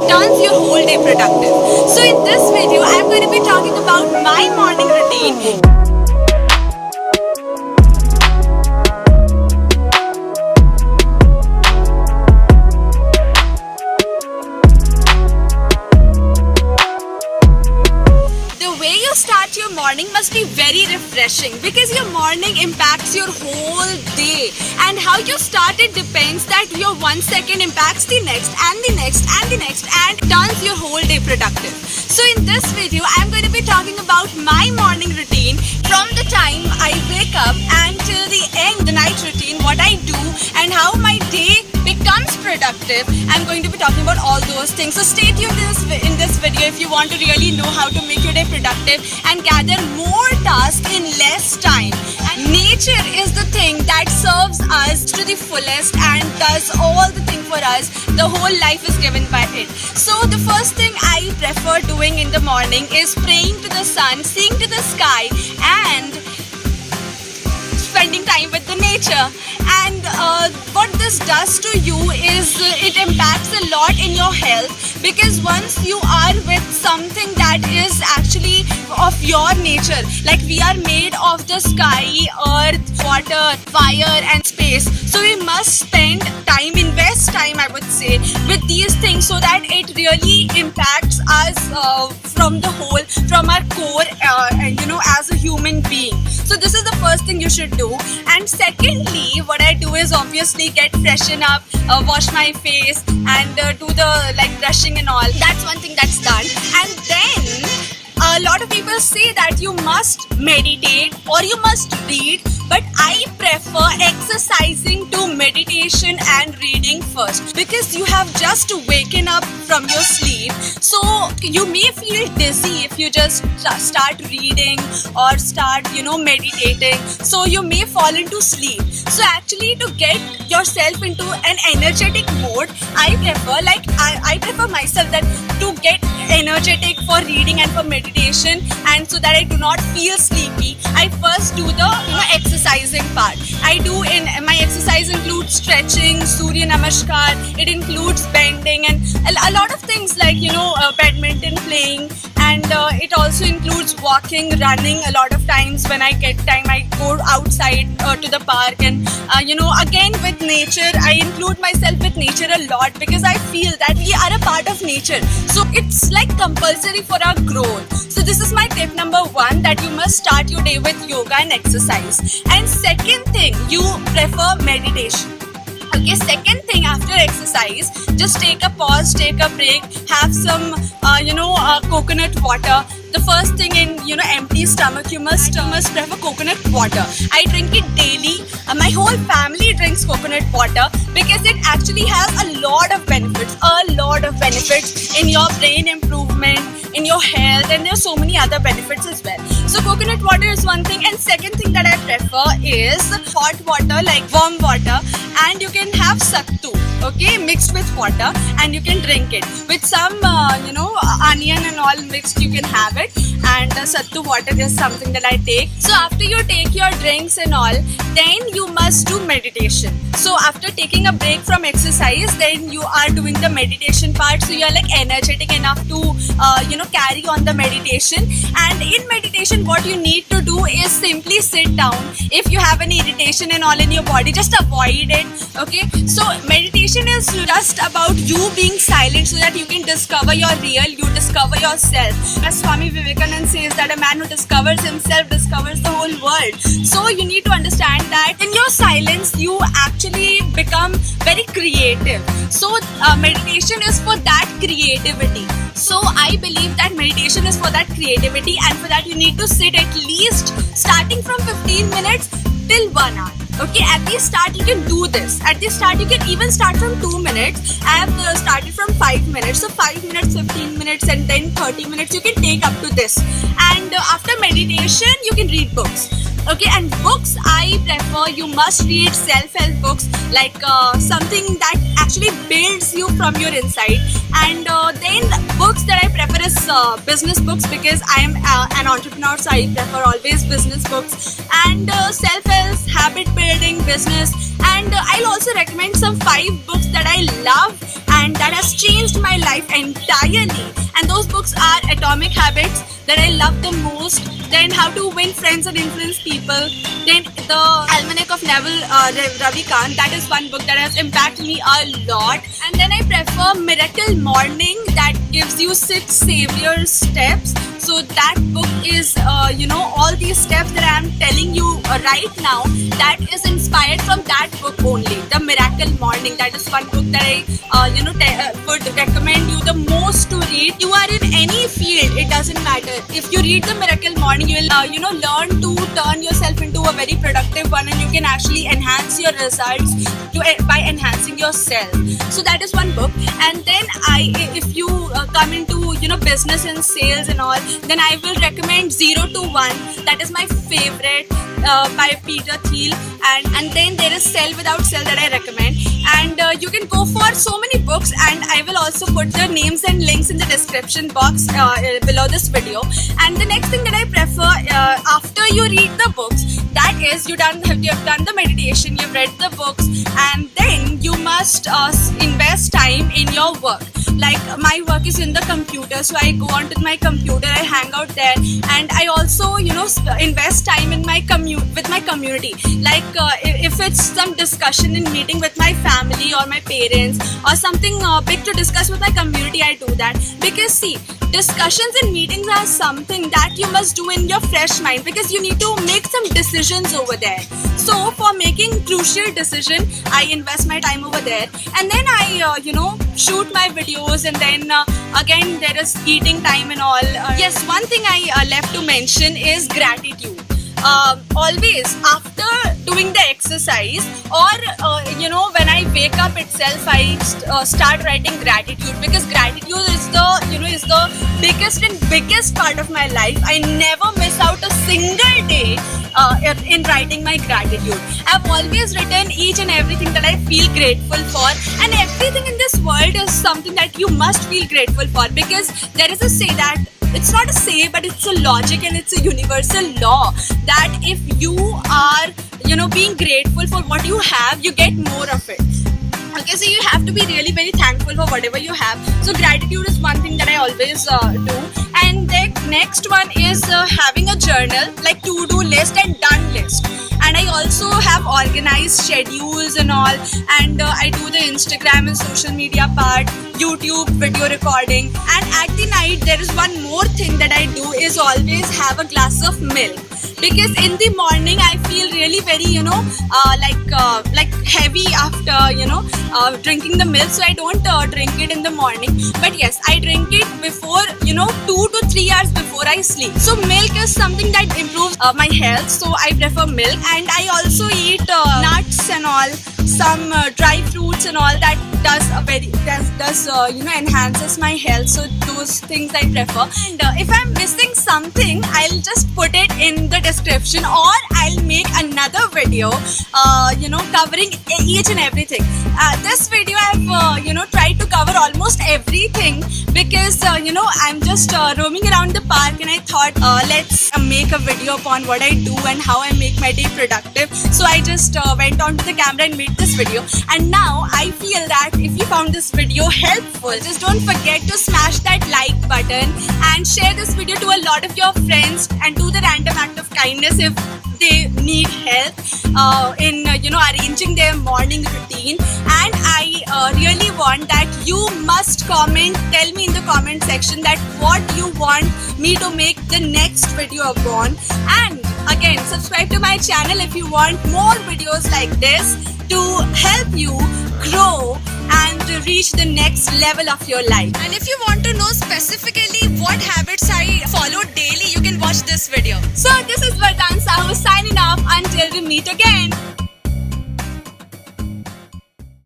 turns your whole day productive. So in this video, I'm going to be talking about my morning routine. Start your morning must be very refreshing because your morning impacts your whole day, and how you start it depends that your 1 second impacts the next and the next and the next and turns your whole day productive. So in this video I'm going to be talking about my morning routine from the time I wake up and till the end, the night routine, what I do and how my day becomes productive. I'm going to be talking about all those things. So stay tuned in this video if you want to really know how to make your day productive and gather more tasks in less time. And nature is the thing that serves us to the fullest and does all the thing for us. The whole life is given by it. So the first thing I prefer doing in the morning is praying to the sun, seeing to the sky and spending time with the nature. And what this does to you is it impacts a lot in your health, because once you are with something that is actually of your nature, like we are made of the sky, earth, water, fire and space, so we must spend time, invest time I would say, with these things so that it really impacts us from the whole, from our core, as a human being. So this is the first thing you should do. And secondly, what I do is obviously get freshen up, wash my face and do the brushing and all. That's one thing that's done. And then a lot of people say that you must meditate or you must read, but I prefer exercising to meditation and reading first, because you have just waken up from your sleep. So you may feel dizzy if you just start reading or start meditating, so you may fall into sleep. So actually, to get yourself into an energetic mode, I prefer myself that to get energetic for reading and for meditation, and so that I do not feel sleepy, I first do the exercising part. My exercise includes stretching, Surya Namaskar, it includes bending and a lot of things like badminton playing, and it also includes walking, running. A lot of times when I get time, I go outside to the park, and again with nature, I include myself with nature a lot, because I feel that we are a part of nature, so it's like compulsory for our growth. So this is my tip number 1, that you must start your day with yoga and exercise. And second thing, you prefer meditation. Okay, second thing, after exercise, just take a pause, take a break, have some coconut water. The first thing, in empty stomach, you must prefer coconut water. I drink it daily. My whole family drinks coconut water because it actually has a lot of benefits in your brain improvement, in your health, and there's so many other benefits as well. So coconut water is one thing, and second thing that I prefer is hot water, like warm water, and you can have sattu, okay, mixed with water, and you can drink it with some onion and all mixed. You can have it, and sattu water is something that I take. So after you take your drinks and all, then you must do meditation. So after taking a break from exercise, then you are doing the meditation part, so you are energetic enough to carry on the meditation. And in meditation, what you need to do is simply sit down. If you have any irritation and all in your body, just avoid it. Okay, so meditation is just about you being silent so that you can discover your real, you discover yourself. As Swami Vivekananda says, that a man who discovers himself discovers the whole world. So you need to understand that in your silence you actually become very creative. So meditation is for that creativity. So I believe that meditation is for that creativity, and for that you need to sit at least starting from 15 minutes till 1 hour. Okay, at the start you can do this. At the start you can even start from 2 minutes. I have started from 5 minutes. So 5 minutes, 15 minutes and then 30 minutes you can take up to this. And after meditation you can read books. Okay, and books I prefer, you must read self-help books, like something that actually builds you from your inside. And then books that I prefer is business books, because I am an entrepreneur, so I prefer always business books. And self-help, habit building, business. And I'll also recommend some 5 books that I love and that has changed my life entirely. And those books are Atomic Habits, that I love the most, then How to Win Friends and Influence People, then the Almanac of Neville Ravikant, that is one book that has impacted me a lot. And then I prefer Miracle Morning, that gives you 6 savior steps. So that book is, all these steps that I am telling you right now, that is inspired from that book only. The Miracle Morning, that is one book that I, would recommend you the most to read. You are in any field, it doesn't matter. If you read the Miracle Morning, you will, learn to turn yourself into a very productive one, and you can actually enhance your results by enhancing yourself. So that is one book. And then if you come into, business and sales and all, then I will recommend 0 to 1. That is my favorite by Peter Thiel. And then there is Sell Without Sell that I recommend. And you can go for so many books, and I will also put the names and links in the description box below this video. And the next thing that I prefer after you read the books, that is you have done the meditation, you've read the books, and then you must invest time in your work. Like my work is in the computer, so I go onto my computer, I hang out there, and I also invest time in my with my community. Like if it's some discussion in meeting with my family or my parents, or something big to discuss with my community, I do that. Because see, discussions and meetings are something that you must do in your fresh mind, because you need to make some decisions over there. So for making crucial decision, I invest my time over there. And then I shoot my videos, and then again there is eating time and all. Yes, one thing I left to mention is gratitude. Always after doing the exercise, or when I wake up itself, I start writing gratitude, because gratitude is the biggest part of my life. I never miss out a single day in writing my gratitude. I've always written each and everything that I feel grateful for, and everything in this world is something that you must feel grateful for, because there is a say that, it's not a say, but it's a logic, and it's a universal law, that if you are being grateful for what you have, you get more of it. Okay, so you have to be really very thankful for whatever you have. So gratitude is one thing that I always do. And the next one is having a journal, like to-do list and done list. And I also have organized schedules and all, and I do the Instagram and social media part, YouTube video recording. And at the night, there is one more thing that I do, is always have a glass of milk. Because in the morning I feel really very like heavy after drinking the milk, so I don't drink it in the morning. But yes, I drink it before 2 to 3 hours before I sleep. So milk is something that improves my health, so I prefer milk. And I also eat nuts and all, some dry fruits and all, that enhances my health. So those things I prefer. And if I'm missing something, I'll just put it in the description, or I'll make another video covering each and everything. This video I've tried to cover almost everything, because I'm just roaming around the park, and I thought let's make a video upon what I do and how I make my day productive. So I just went onto the camera and made this video. And now I feel that if you found this video helpful, just don't forget to smash that like button and share this video to a lot of your friends, and do the random act of kindness if they need help in arranging their morning routine. And I really want that you must tell me in the comment section that what you want me to make the next video upon. And again, subscribe to my channel if you want more videos like this to help you grow and reach the next level of your life. And if you want to know specifically what habits I follow daily, you can watch this video. So this is Vardan Sahu signing off until we meet again.